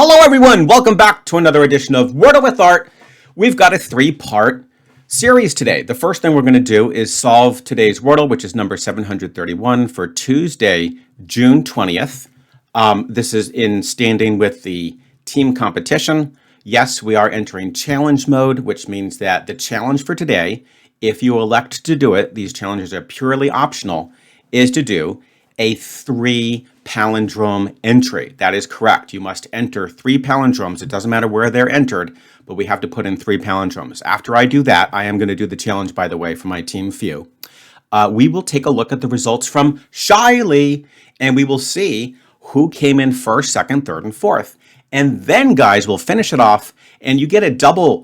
Hello everyone, welcome back to another edition of Wordle with Art. We've got a three-part series today. The first thing we're going to do is solve today's Wordle, which is number 731 for Tuesday, June 20th. This is in standing with the team competition. Yes, we are entering challenge mode, which means that the challenge for today, if you elect to do it, these challenges are purely optional, is to do a 3 palindrome entry. That is correct. You must enter 3 palindromes. It doesn't matter where they're entered, but we have to put in 3 palindromes. After I do that, I am going to do the challenge, by the way, for my team few. We will take a look at the results from Shiley, and we will see who came in first, second, third, and fourth. And then, guys, we'll finish it off, and you get a double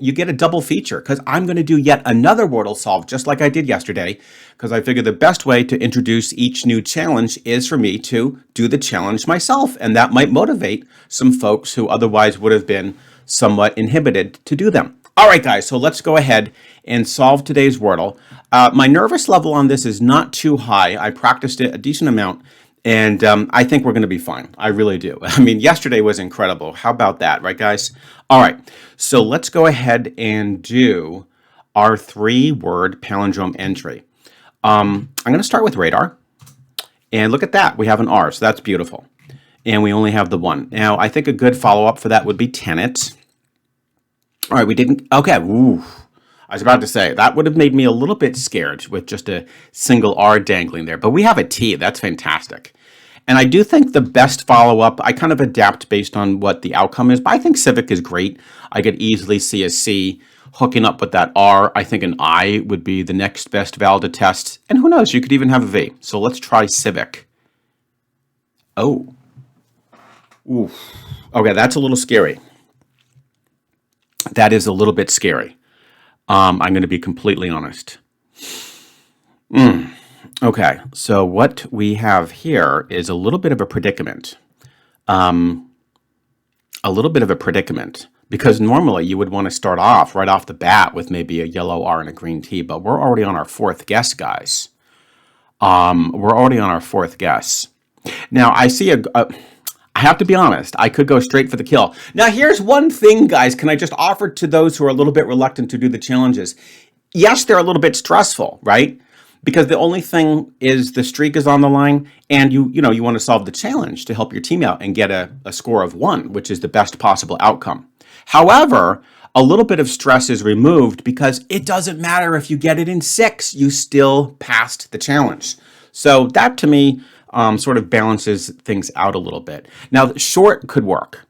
feature, because I'm going to do yet another Wordle solve, just like I did yesterday, because I figured the best way to introduce each new challenge is for me to do the challenge myself, and that might motivate some folks who otherwise would have been somewhat inhibited to do them. All right, guys, so let's go ahead and solve today's Wordle. My nervous level on this is not too high. I practiced it a decent amount. And I think we're going to be fine. I really do. I mean, yesterday was incredible. How about that, right, guys? All right. So let's go ahead and do our 3-word palindrome entry. I'm going to start with radar. And look at that. We have an R, so that's beautiful. And we only have the 1. Now, I think a good follow-up for that would be tenet. All right, we didn't. Okay. Ooh. I was about to say, that would have made me a little bit scared with just a single R dangling there. But we have a T. That's fantastic. And I do think the best follow-up, I kind of adapt based on what the outcome is. But I think civic is great. I could easily see a C hooking up with that R. I think an I would be the next best vowel to test. And who knows, you could even have a V. So let's try civic. Oh. Ooh. Okay, that's a little scary. That is a little bit scary. I'm going to be completely honest. Okay, so what we have here is a little bit of a predicament. Because normally you would want to start off right off the bat with maybe a yellow R and a green T, but we're already on our 4th guess, guys. We're already on our 4th guess. Now, I see I have to be honest, I could go straight for the kill. Now, here's one thing, guys. Can I just offer to those who are a little bit reluctant to do the challenges? Yes, they're a little bit stressful, right? Because the only thing is the streak is on the line, and you want to solve the challenge to help your team out and get a score of 1, which is the best possible outcome. However, a little bit of stress is removed because it doesn't matter if you get it in 6, you still passed the challenge. So that, to me, sort of balances things out a little bit. Now, short could work.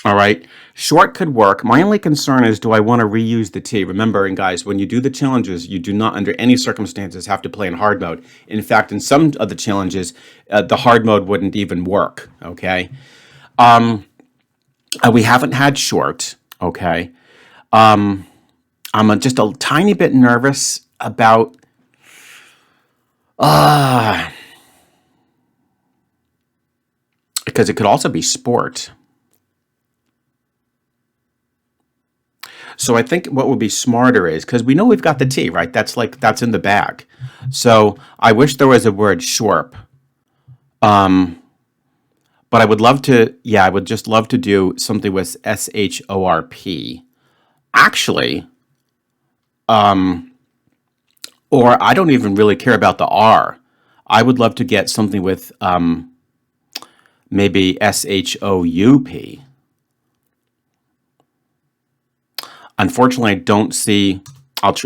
All right, short could work. My only concern is, do I want to reuse the T? Remember, and guys, when you do the challenges, you do not, under any circumstances, have to play in hard mode. In fact, in some of the challenges, the hard mode wouldn't even work. Okay, we haven't had short. Okay, I'm just a tiny bit nervous about. Because it could also be sport. So I think what would be smarter is, because we know we've got the T, right? That's in the bag. So I wish there was a word shorp. But I would love to, I would just love to do something with SHORP. Actually, or I don't even really care about the R. I would love to get something with, maybe SHOUP. Unfortunately, I don't see. Let's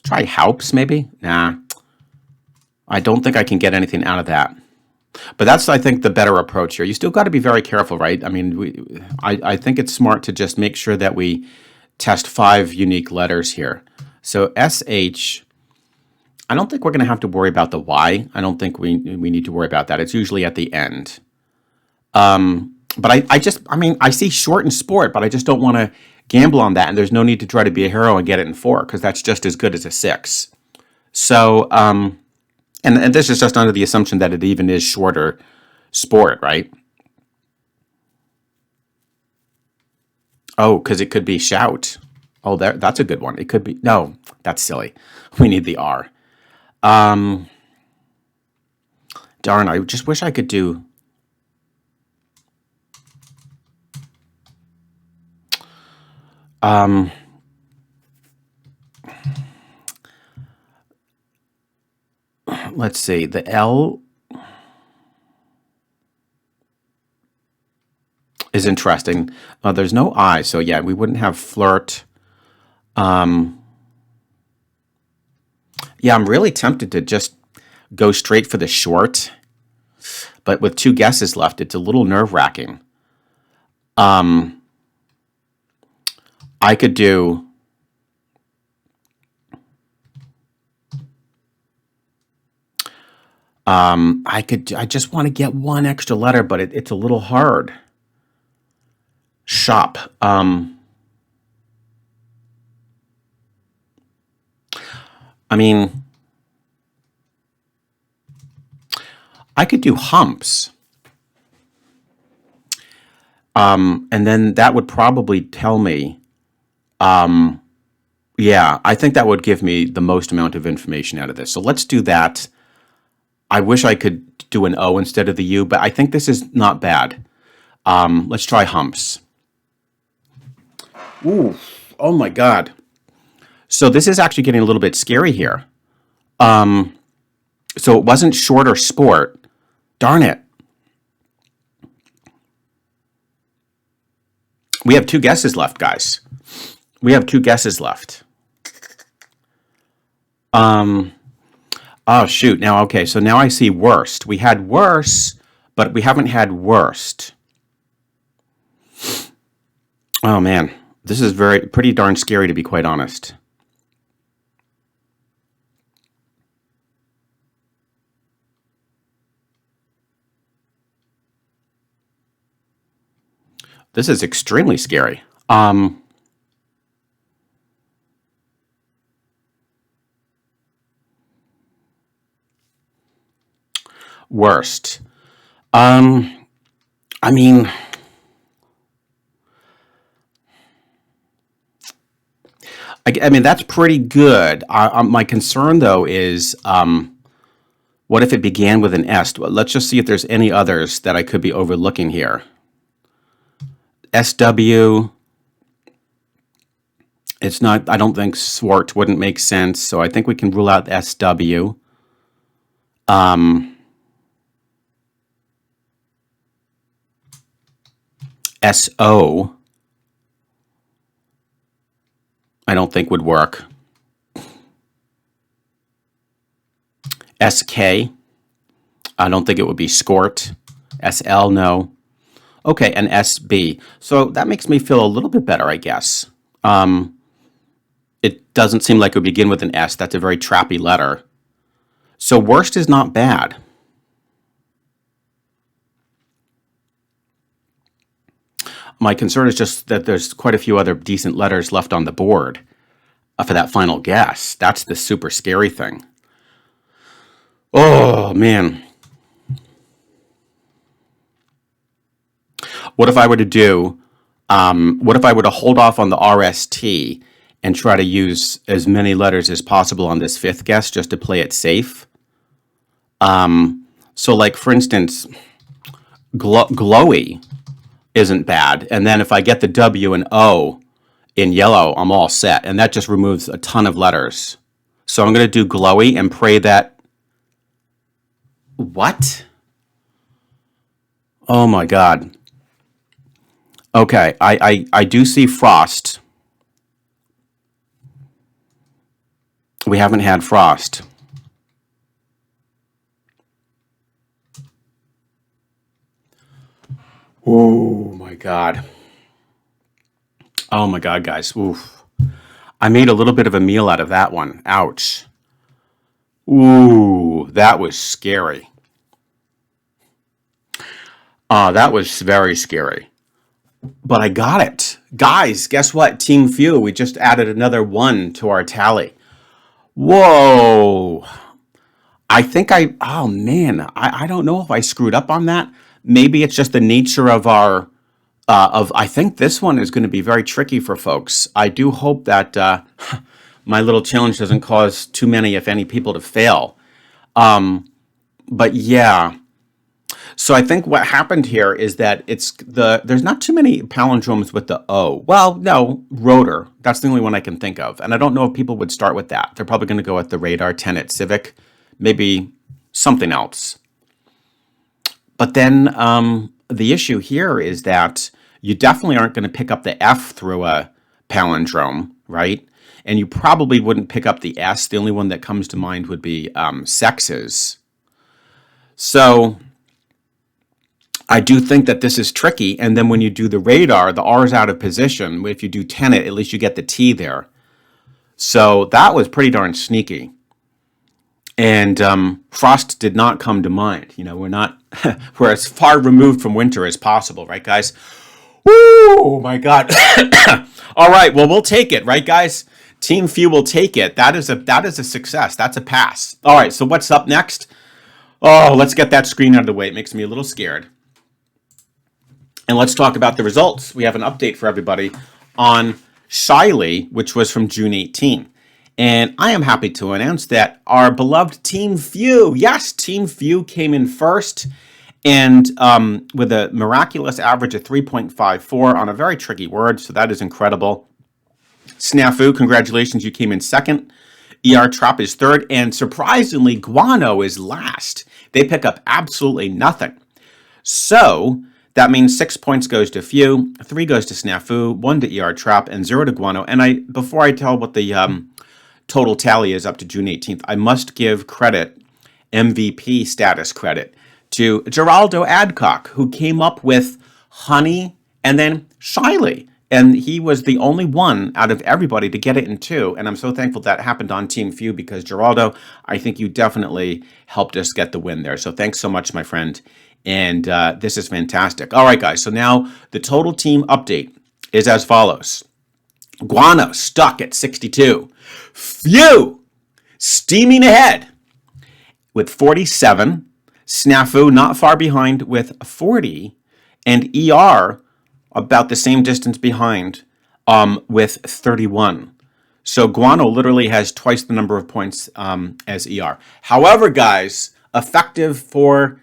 try Haups maybe. Nah, I don't think I can get anything out of that. But that's, I think, the better approach here. You still got to be very careful, right? I mean, I think it's smart to just make sure that we test 5 unique letters here. So SH. I don't think we're going to have to worry about the Y. I don't think we need to worry about that. It's usually at the end. But I see short and sport, but I just don't want to gamble on that. And there's no need to try to be a hero and get it in 4, because that's just as good as a 6. So, and this is just under the assumption that it even is shorter sport, right? Oh, because it could be shout. Oh, that's a good one. It could be, no, that's silly. We need the R. Darn, I just wish I could do Um, let's see. The L is interesting. There's no I, so yeah, we wouldn't have flirt. Yeah, I'm really tempted to just go straight for the short, but with two guesses left, it's a little nerve-wracking. I could do I just want to get one extra letter, but it's a little hard. Shop. I mean, I could do humps. And then that would probably tell me, yeah, I think that would give me the most amount of information out of this. So let's do that. I wish I could do an O instead of the U, but I think this is not bad. Let's try humps. Ooh, oh my God. So this is actually getting a little bit scary here. So it wasn't short or sport. Darn it. We have two guesses left, guys. We have two guesses left. Oh, shoot. Now, okay, so now I see worst. We had worse, but we haven't had worst. Oh, man. This is pretty darn scary, to be quite honest. This is extremely scary. Worst. I mean, I mean that's pretty good. My concern though is, what if it began with an S? Let's just see if there's any others that I could be overlooking here. SW. It's not. I don't think swart wouldn't make sense, so I think we can rule out SW. SO. I don't think would work. SK. I don't think it would be skort. SL, no. Okay, and SB. So that makes me feel a little bit better, I guess. It doesn't seem like it would begin with an S. That's a very trappy letter. So worst is not bad. My concern is just that there's quite a few other decent letters left on the board for that final guess. That's the super scary thing. Oh, man. What if I were to do, what if I were to hold off on the RST and try to use as many letters as possible on this fifth guess just to play it safe? So like, for instance, glowy isn't bad. And then if I get the W and O in yellow, I'm all set. And that just removes a ton of letters. So I'm going to do glowy and pray that... What? Oh my God. Okay, I do see frost. We haven't had frost. Oh my God. Oh my God, guys. Oof. I made a little bit of a meal out of that one. Ouch. Ooh, that was scary. That was very scary. But I got it. Guys, guess what? Team Few, we just added another one to our tally. Whoa. Oh man, I don't know if I screwed up on that. Maybe it's just the nature of our, I think this one is going to be very tricky for folks. I do hope that my little challenge doesn't cause too many, if any, people to fail. But yeah. So I think what happened here is that there's not too many palindromes with the O. Well, no, rotor. That's the only one I can think of. And I don't know if people would start with that. They're probably going to go with the radar, tenet, civic, maybe something else. But then the issue here is that you definitely aren't going to pick up the F through a palindrome, right? And you probably wouldn't pick up the S. The only one that comes to mind would be sexes. So I do think that this is tricky. And then when you do the radar, the R is out of position. If you do tenet, at least you get the T there. So that was pretty darn sneaky. And frost did not come to mind. You know, we're as far removed from winter as possible, right, guys? Woo! My God. All right. Well, we'll take it, right, guys? Team Few will take it. That is a success. That's a pass. All right. So what's up next? Oh, let's get that screen out of the way. It makes me a little scared. And let's talk about the results. We have an update for everybody on Shiley, which was from June 18. And I am happy to announce that our beloved Team Few, yes, Team Few came in first, and with a miraculous average of 3.54 on a very tricky word, so that is incredible. Snafu, congratulations, you came in second. ER Trap is third, and surprisingly, Guano is last. They pick up absolutely nothing. So that means 6 points goes to Few, 3 goes to Snafu, 1 to ER Trap, and 0 to Guano. And before I tell what the total tally is up to June 18th, I must give credit, MVP status credit, to Geraldo Adcock, who came up with Honey and then Shiley. And he was the only one out of everybody to get it in 2. And I'm so thankful that happened on Team Few because, Geraldo, I think you definitely helped us get the win there. So thanks so much, my friend. And this is fantastic. All right, guys. So now the total team update is as follows. Guano stuck at 62. Few steaming ahead with 47. Snafu not far behind with 40. And ER about the same distance behind with 31. So Guano literally has twice the number of points as ER. However, guys, effective for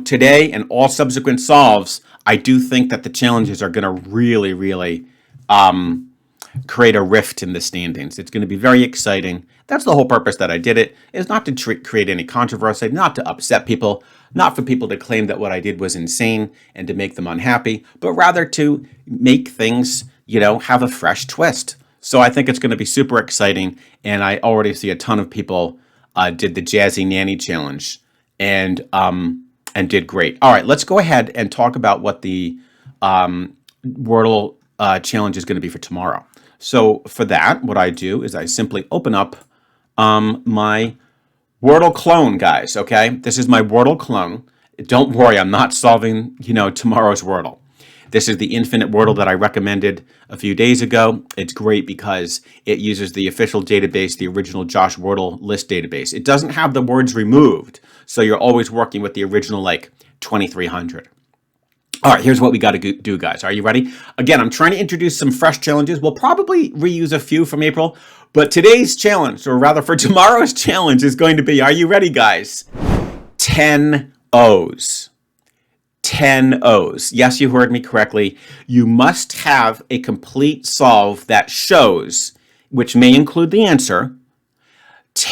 today and all subsequent solves, I do think that the challenges are going to really, really create a rift in the standings. It's going to be very exciting. That's the whole purpose that I did it, is not to create any controversy, not to upset people, not for people to claim that what I did was insane and to make them unhappy, but rather to make things, have a fresh twist. So I think it's going to be super exciting, and I already see a ton of people did the Jazzy Nanny Challenge and did great. All right, let's go ahead and talk about what the Wordle challenge is going to be for tomorrow. So for that, what I do is I simply open up my Wordle clone, guys, okay? This is my Wordle clone. Don't worry, I'm not solving, tomorrow's Wordle. This is the Infinite Wordle that I recommended a few days ago. It's great because it uses the official database, the original Josh Wordle list database. It doesn't have the words removed, so you're always working with the original, 2300. All right, here's what we got to do, guys. Are you ready? Again, I'm trying to introduce some fresh challenges. We'll probably reuse a few from April, but today's challenge, or rather for tomorrow's challenge, is going to be, are you ready, guys? 10 O's. 10 O's. Yes, you heard me correctly. You must have a complete solve that shows, which may include the answer,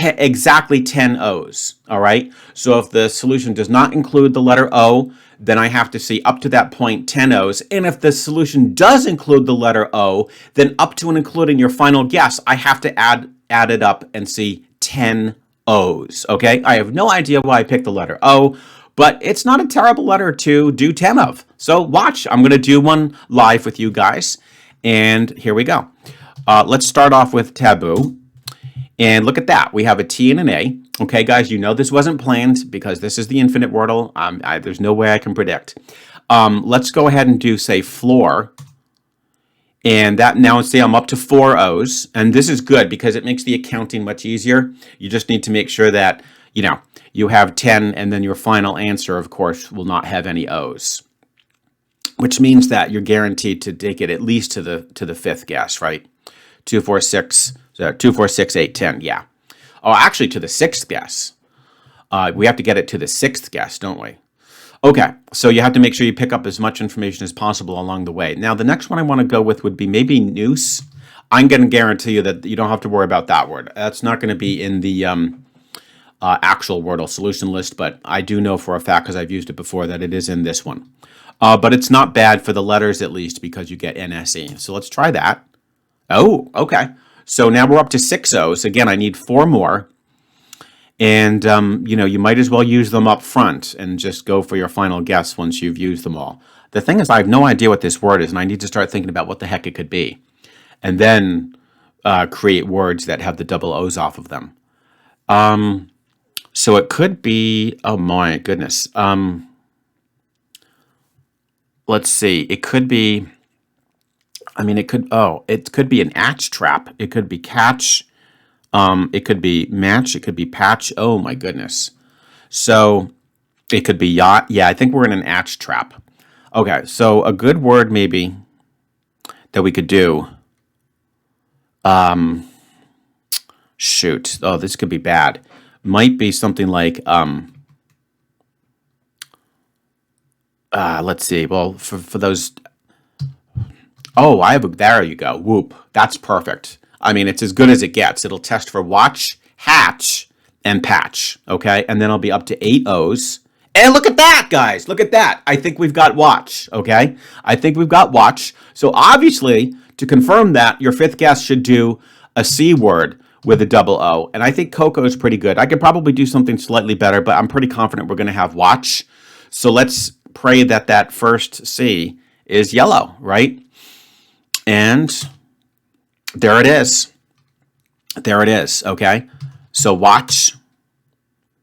exactly 10 O's. All right? So if the solution does not include the letter O, then I have to see up to that point 10 O's. And if the solution does include the letter O, then up to and including your final guess, I have to add it up and see 10 O's. Okay? I have no idea why I picked the letter O, but it's not a terrible letter to do 10 of. So watch. I'm going to do one live with you guys. And here we go. Let's start off with taboo. And look at that. We have a T and an A. Okay, guys, you know this wasn't planned because this is the Infinite Wordle. There's no way I can predict. Let's go ahead and do, say, floor. And that now, say I'm up to 4 O's. And this is good because it makes the accounting much easier. You just need to make sure that, you have 10 and then your final answer, of course, will not have any O's. Which means that you're guaranteed to take it at least to the fifth guess, right? 2, 4, 6... So 2, 4, 6, 8, 10, yeah. Oh, actually to the sixth guess. We have to get it to the sixth guess, don't we? Okay, so you have to make sure you pick up as much information as possible along the way. Now, the next one I want to go with would be maybe noose. I'm going to guarantee you that you don't have to worry about that word. That's not going to be in the actual Wordle solution list, but I do know for a fact, because I've used it before, that it is in this one. But it's not bad for the letters, at least, because you get NSE. So let's try that. Oh, okay. So now we're up to 6 O's. Again, I need 4 more. And, you might as well use them up front and just go for your final guess once you've used them all. The thing is, I have no idea what this word is, and I need to start thinking about what the heck it could be. And then create words that have the double O's off of them. So it could be, oh my goodness. Let's see. It could be, it could be an atch trap. It could be catch. It could be match. It could be patch. Oh my goodness. So it could be yacht. Yeah, I think we're in an atch trap. Okay, so a good word maybe that we could do. Shoot. Oh, this could be bad. Might be something like, let's see. Well, for those, oh, there you go. Whoop. That's perfect. I mean, it's as good as it gets. It'll test for watch, hatch, and patch, okay? And then I'll be up to 8 O's. And look at that, guys. Look at that. I think we've got watch, okay? I think we've got watch. So obviously, to confirm that, your 5th guess should do a C word with a double O. And I think Coco is pretty good. I could probably do something slightly better, but I'm pretty confident we're going to have watch. So let's pray that that first C is yellow, right? And there it is. There it is, okay? So watch.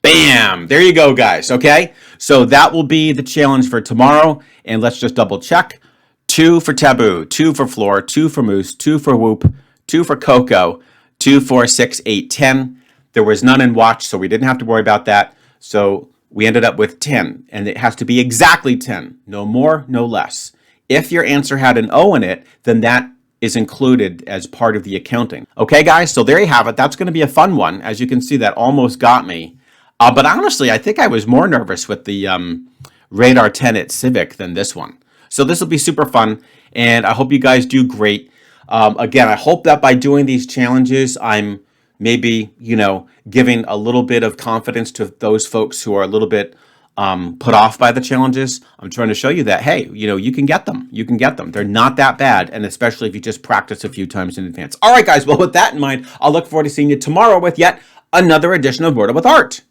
Bam! There you go, guys, okay? So that will be the challenge for tomorrow. And let's just double check. 2 for taboo, 2 for floor, 2 for moose, 2 for whoop, 2 for Coco, 2, 4, 6, 8, 10. There was none in watch, so we didn't have to worry about that. So we ended up with 10, and it has to be exactly 10. No more, no less. If your answer had an O in it, then that is included as part of the accounting. Okay, guys, so there you have it. That's going to be a fun one. As you can see, that almost got me. But honestly, I think I was more nervous with the Radar 10 at Civic than this one. So this will be super fun, and I hope you guys do great. Again, I hope that by doing these challenges, I'm maybe, giving a little bit of confidence to those folks who are a little bit put off by the challenges. I'm trying to show you that, hey, you can get them. You can get them. They're not that bad, and especially if you just practice a few times in advance. All right, guys, well, with that in mind, I'll look forward to seeing you tomorrow with yet another edition of Wordle with Art.